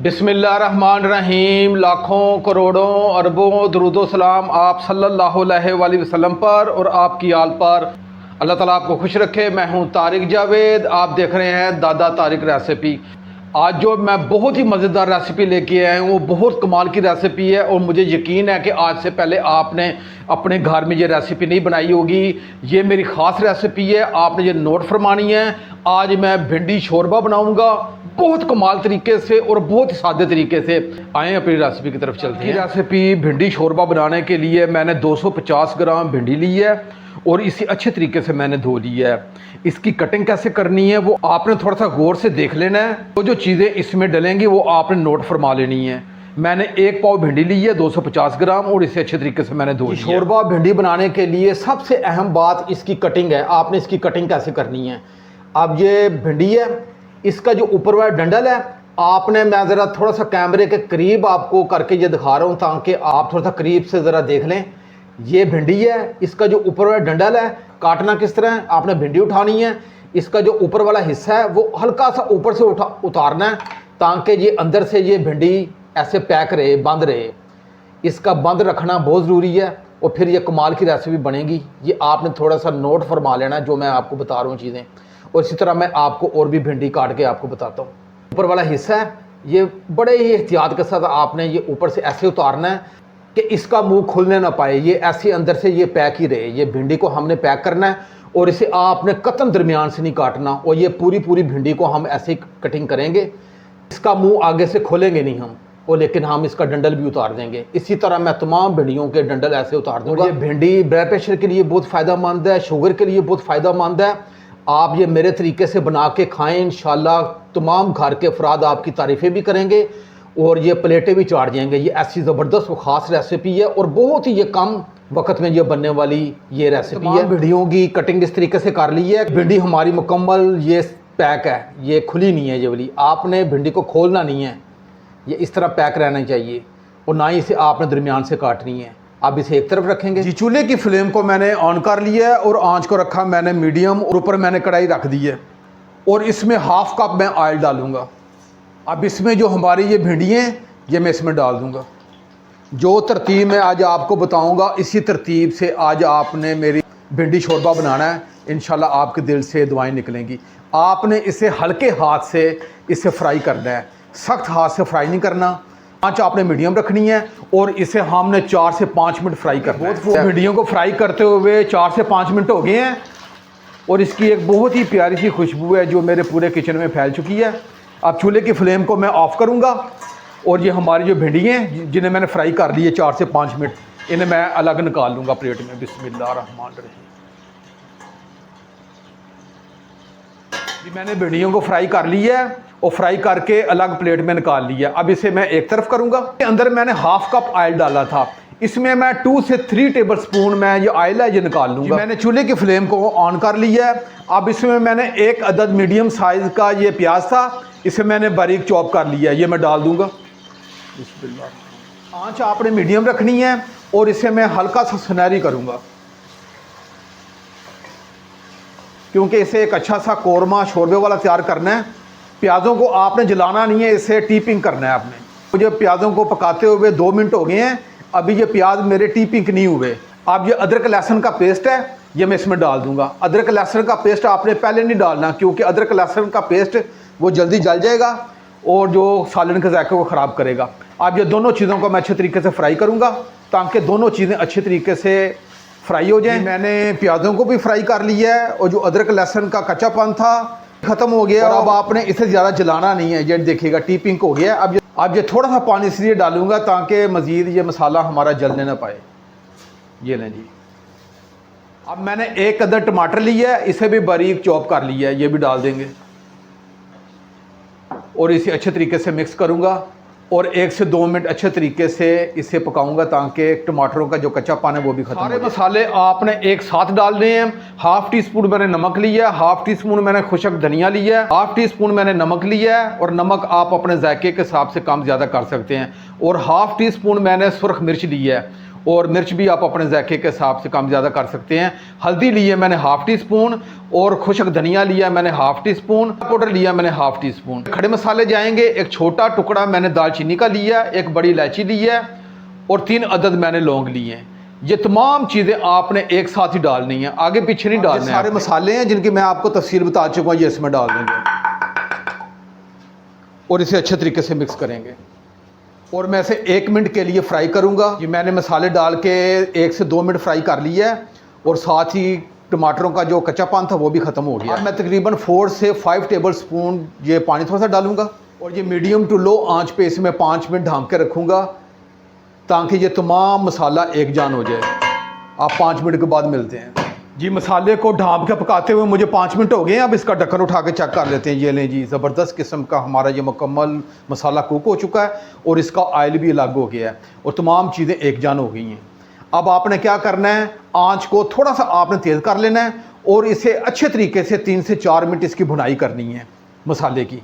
बिस्मिल्लाहिर्रहमानिर्रहीम। लाखों करोड़ों अरबों दरूदो सलाम आप सल्लल्लाहु अलैहि वसल्लम पर और आपकी आल पर। अल्लाह ताला आपको खुश रखे। मैं हूं तारिक जावेद, आप देख रहे हैं दादा तारिक रेसिपी। आज जो मैं बहुत ही मज़ेदार रेसिपी लेके आया हूँ वो बहुत कमाल की रेसिपी है और मुझे यकीन है कि आज से पहले आपने अपने घर में ये रेसिपी नहीं बनाई होगी। ये मेरी ख़ास रेसिपी है, आपने ये नोट फरमानी है। आज मैं भिंडी शोरबा बनाऊँगा बहुत कमाल तरीके से और बहुत ही सादे तरीके से। आए अपनी रेसिपी की तरफ चलते हैं। रेसिपी भिंडी शोरबा बनाने के लिए मैंने 250 ग्राम भिंडी ली है और इसे अच्छे तरीके से मैंने धो लिया है। इसकी कटिंग कैसे करनी है वो आपने थोड़ा सा गौर से देख लेना है। तो जो चीज़ें इसमें डलेंगी वो आपने नोट फरमा लेनी है। मैंने 1 पाव भिंडी ली है 250 ग्राम और इसे अच्छे तरीके से मैंने धो लिया। शोरबा भिंडी बनाने के लिए सबसे अहम बात इसकी कटिंग है। आपने इसकी कटिंग कैसे करनी है। अब ये भिंडी है, इसका जो ऊपर वाला डंडल है आपने, मैं ज़रा थोड़ा सा कैमरे के करीब आपको करके ये दिखा रहा हूँ ताकि आप थोड़ा सा करीब से ज़रा देख लें। ये भिंडी है, इसका जो ऊपर वाला डंडल है काटना किस तरह है। आपने भिंडी उठानी है, इसका जो ऊपर वाला हिस्सा है वो हल्का सा ऊपर से उतारना है ताकि ये अंदर से ये भिंडी ऐसे पैक रहे, बंद रहे। इसका बंद रखना बहुत ज़रूरी है और फिर ये कमाल की रेसिपी बनेगी। ये आपने थोड़ा सा नोट फरमा लेना जो मैं आपको बता रहा हूँ चीज़ें, और इसी तरह मैं आपको और भी भिंडी काट के आपको बताता हूँ। ऊपर वाला हिस्सा है ये बड़े ही एहतियात के साथ आपने ये ऊपर से ऐसे उतारना है कि इसका मुंह खुलने ना पाए, ये ऐसे अंदर से ये पैक ही रहे। ये भिंडी को हमने पैक करना है और इसे आपने कतन दरमियान से नहीं काटना और ये पूरी भिंडी को हम ऐसे ही कटिंग करेंगे। इसका मुंह आगे से खोलेंगे नहीं हम, और लेकिन हम इसका डंडल भी उतार देंगे। इसी तरह मैं तमाम भिंडियों के डंडल ऐसे उतार दूँगा। ये भिंडी ब्लड प्रेशर के लिए बहुत फ़ायदेमंद है, शुगर के लिए बहुत फ़ायदेमंद है। आप ये मेरे तरीके से बना के खाएँ, इंशाल्लाह तमाम घर के अफराद आपकी तारीफ़ें भी करेंगे और ये प्लेटें भी चाट जाएंगे। ये ऐसी ज़बरदस्त और ख़ास रेसिपी है और बहुत ही ये कम वक्त में ये बनने वाली ये रेसिपी है। भिंडियों की कटिंग इस तरीके से कर ली है। भिंडी हमारी मुकम्मल ये पैक है, ये खुली नहीं है। ये वाली आपने भिंडी को खोलना नहीं है, ये इस तरह पैक रहना चाहिए और ना ही इसे आपने दरमियान से काटनी है। अब इसे एक तरफ रखेंगे जी। चूल्हे की फ्लेम को मैंने ऑन कर लिया है और आंच को रखा मैंने मीडियम और ऊपर मैंने कढ़ाई रख दी है और इसमें 1/2 कप मैं ऑयल डालूँगा। अब इसमें जो हमारी ये भिंडियाँ ये मैं इसमें डाल दूँगा। जो तरतीब मैं आज आपको बताऊँगा इसी तरतीब से आज आपने मेरी भिंडी शोरबा बनाना है। इंशाल्लाह आपके दिल से दुआएं निकलेंगी। आपने इसे हल्के हाथ से इसे फ्राई करना है, सख्त हाथ से फ्राई नहीं करना। आंच आपने मीडियम रखनी है और इसे हमने 4 से 5 मिनट फ्राई करना है। भिंडियों को फ्राई करते हुए 4 से 5 मिनट हो गए हैं और इसकी एक बहुत ही प्यारी सी खुशबू है जो मेरे पूरे किचन में फैल चुकी है। अब चूल्हे की फ्लेम को मैं ऑफ़ करूँगा और ये हमारी जो भिंडी हैं जिन्हें मैंने फ्राई कर ली है 4 से 5 मिनट, इन्हें मैं अलग निकाल लूँगा प्लेट में। बिस्मिल्लाहिर्रहमानिर्रहीम। मैंने भिंडियों को फ्राई कर लिया है और फ्राई करके अलग प्लेट में निकाल लिया। अब इसे मैं एक तरफ करूँगा। अंदर मैंने 1/2 कप ऑयल डाला था, इसमें मैं 2 से 3 टेबल स्पून मैं ये ऑयल है ये निकाल लूँगा। मैंने चूल्हे की फ्लेम को ऑन कर लिया है। अब इसमें मैंने 1 अदद मीडियम साइज़ का ये प्याज था, इसे मैंने बारीक चॉप कर लिया है, ये मैं डाल दूँगा। आंच आपने मीडियम रखनी है और इसे मैं हल्का सा सुनहरी करूँगा क्योंकि इसे एक अच्छा सा कौरमा शोरबे वाला तैयार करना है। प्याज़ों को आपने जलाना नहीं है, इसे टीपिंग करना है आपने। मुझे प्याज़ों को पकाते हुए 2 मिनट हो गए हैं, अभी ये प्याज मेरे टीपिंग नहीं हुए। अब ये अदरक लहसुन का पेस्ट है ये मैं इसमें डाल दूंगा। अदरक लहसुन का पेस्ट आपने पहले नहीं डालना क्योंकि अदरक लहसुन का पेस्ट वो जल्दी जल जाएगा और जो सालन के जायके को ख़राब करेगा। अब ये दोनों चीज़ों को मैं अच्छे तरीके से फ्राई करूँगा ताकि दोनों चीज़ें अच्छे तरीके से फ्राई हो जाएं। मैंने प्याज़ों को भी फ्राई कर लिया है और जो अदरक लहसुन का कच्चापन था ख़त्म हो गया। और अब आपने इसे ज़्यादा जलाना नहीं है, ये देखिएगा टीपिंग हो गया। अब ये थोड़ा सा पानी इसलिए डालूंगा ताकि मज़ीद ये मसाला हमारा जलने ना पाए। ये लें जी। अब मैंने 1 अदद टमाटर लिया है, इसे भी बारीक चॉप कर लिया है, ये भी डाल देंगे और इसे अच्छे तरीके से मिक्स करूँगा और 1 से 2 मिनट अच्छे तरीके से इसे पकाऊंगा ताकि टमाटरों का जो कच्चापन है वो भी खत्म हो जाए। सारे मसाले आपने एक साथ डालने हैं। 1/2 टीस्पून मैंने नमक लिया है, 1/2 टीस्पून मैंने खुशक धनिया लिया है, 1/2 टीस्पून मैंने नमक लिया है और नमक आप अपने जायके के हिसाब से कम ज़्यादा कर सकते हैं। और 1/2 टीस्पून मैंने सुरख मिर्च ली है और मिर्च भी आप अपने जायके के हिसाब से कम ज़्यादा कर सकते हैं। हल्दी ली है मैंने हाफ़ टी स्पून, और खुशक धनिया लिया मैंने हाफ़ टी स्पून, पाउडर लिया मैंने हाफ़ टी स्पून। खड़े मसाले जाएंगे, एक छोटा टुकड़ा मैंने दालचीनी का लिया, एक बड़ी इलायची ली है, और 3 अदद मैंने लौंग लिए हैं। ये तमाम चीज़ें आपने एक साथ ही डालनी है, आगे पीछे नहीं डालने। सारे मसाले हैं जिनकी मैं आपको तफसील बता चुका हूँ, ये इसमें डाल देंगे और इसे अच्छे तरीके से मिक्स करेंगे। और मैं इसे 1 मिनट के लिए फ्राई करूंगा। ये मैंने मसाले डाल के 1 से 2 मिनट फ्राई कर लिया है, और साथ ही टमाटरों का जो कच्चापन था वो भी ख़त्म हो गया। अब मैं तकरीबन 4 से 5 टेबल स्पून ये पानी थोड़ा सा डालूंगा, और ये मीडियम टू लो आंच पे इसमें 5 मिनट ढाँक के रखूँगा, ताकि ये तमाम मसाला एक जान हो जाए। आप 5 मिनट के बाद मिलते हैं जी। मसाले को ढाँप के पकाते हुए मुझे 5 मिनट हो गए हैं। अब इसका ढक्कन उठा के चेक कर लेते हैं। ये लें जी, ज़बरदस्त किस्म का हमारा ये मुकम्मल मसाला कुक हो चुका है, और इसका ऑयल भी अलग हो गया है, और तमाम चीज़ें एक जान हो गई हैं। अब आपने क्या करना है, आँच को थोड़ा सा आपने तेज़ कर लेना है, और इसे अच्छे तरीके से 3 से 4 मिनट इसकी भुनाई करनी है मसाले की।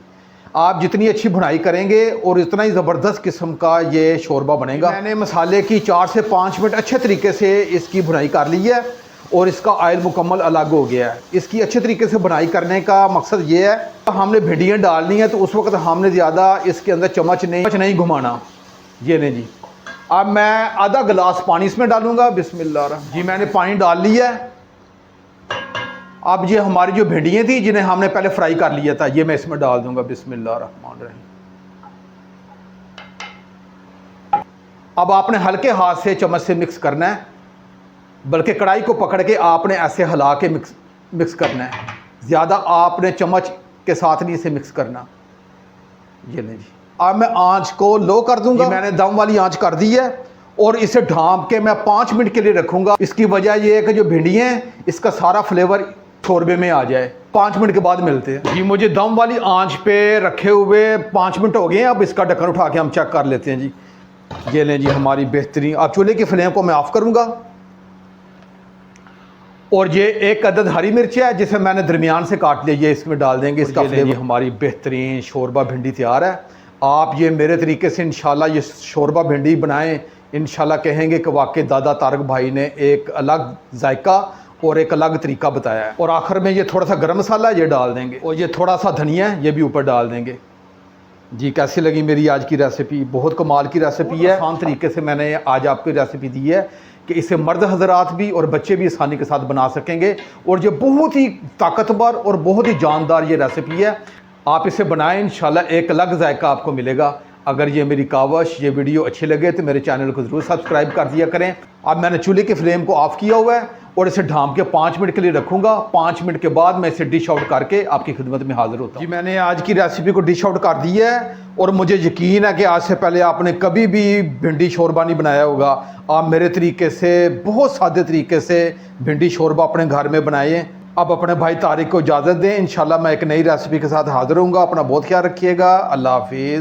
आप जितनी अच्छी भुनाई करेंगे और इतना ही ज़बरदस्त किस्म का ये शोरबा बनेगा। मैंने मसाले की 4 से 5 मिनट अच्छे तरीके से इसकी भुनाई कर ली है, और इसका ऑयल मुकम्मल अलग हो गया है। इसकी अच्छे तरीके से भुनाई करने का मकसद ये है, हमने भिंडियाँ डालनी है तो उस वक्त हमने ज़्यादा इसके अंदर चम्मच नहीं घुमाना। ये नहीं जी। अब मैं आधा गिलास पानी इसमें डालूँगा। बिस्मिल्लाह जी, मैंने पानी डाल लिया है। अब ये हमारी जो भिंडियाँ थी जिन्हें हमने पहले फ्राई कर लिया था, ये मैं इसमें डाल दूंगा। बिस्मिल्लाहिर्रहमानिर्रहीम। अब आपने हल्के हाथ से चम्मच से मिक्स करना है, बल्कि कढ़ाई को पकड़ के आपने ऐसे हिला के मिक्स करना है। ज़्यादा आपने चम्मच के साथ नहीं इसे मिक्स करना। ये नहीं जी। अब मैं आंच को लो कर दूंगा। मैंने दम वाली आंच कर दी है, और इसे ढाँप के मैं 5 मिनट के लिए रखूंगा। इसकी वजह यह है कि जो भिंडियाँ हैं इसका सारा फ्लेवर शोरबे में आ जाए। 5 मिनट के बाद मिलते हैं जी। मुझे दम वाली आंच पे रखे हुए 5 मिनट हो गए हैं। अब इसका ढक्कन उठा के हम चेक कर लेते हैं जी। ये लें जी हमारी बेहतरीन। अब चूल्हे की फ्लेम को मैं ऑफ करूंगा, और ये 1 अदद हरी मिर्च है जिसे मैंने दरमियान से काट लिया, ये इसमें डाल देंगे। इसका फ्लेवर। हमारी बेहतरीन शोरबा भिंडी तैयार है। आप ये मेरे तरीके से इंशाल्लाह ये शोरबा भिंडी बनाएं, इंशाल्लाह कहेंगे कि वाकई दादा तारक भाई ने एक अलग जायका और एक अलग तरीका बताया है। और आखिर में ये थोड़ा सा गरम मसाला ये डाल देंगे, और ये थोड़ा सा धनिया ये भी ऊपर डाल देंगे जी। कैसी लगी मेरी आज की रेसिपी? बहुत कमाल की रेसिपी है। आसान तरीके से मैंने आज आपको रेसिपी दी है कि इसे मर्द हजरात भी और बच्चे भी आसानी के साथ बना सकेंगे, और ये बहुत ही ताकतवर और बहुत ही जानदार ये रेसिपी है। आप इसे बनाएं, इंशाल्लाह एक अलग जायका आपको मिलेगा। अगर ये मेरी कावश, ये वीडियो अच्छी लगे तो मेरे चैनल को ज़रूर सब्सक्राइब कर दिया करें। अब मैंने चूल्हे की फ्लेम को ऑफ़ किया हुआ है, और इसे ढाँप के 5 मिनट के लिए रखूँगा। 5 मिनट के बाद मैं इसे डिश आउट करके आपकी खिदमत में हाजिर होता हूँ जी। मैंने आज की रेसिपी को डिश आउट कर दी है, और मुझे यकीन है कि आज से पहले आपने कभी भी भिंडी शोरबा नहीं बनाया होगा। आप मेरे तरीके से, बहुत सादे तरीके से भिंडी शोरबा अपने घर में बनाएं। अब अपने भाई तारिक को इजाज़त दें। इंशाल्लाह मैं एक नई रेसिपी के साथ हाजिर होऊंगा। अपना बहुत ख्याल रखिएगा। अल्लाह हाफिज़।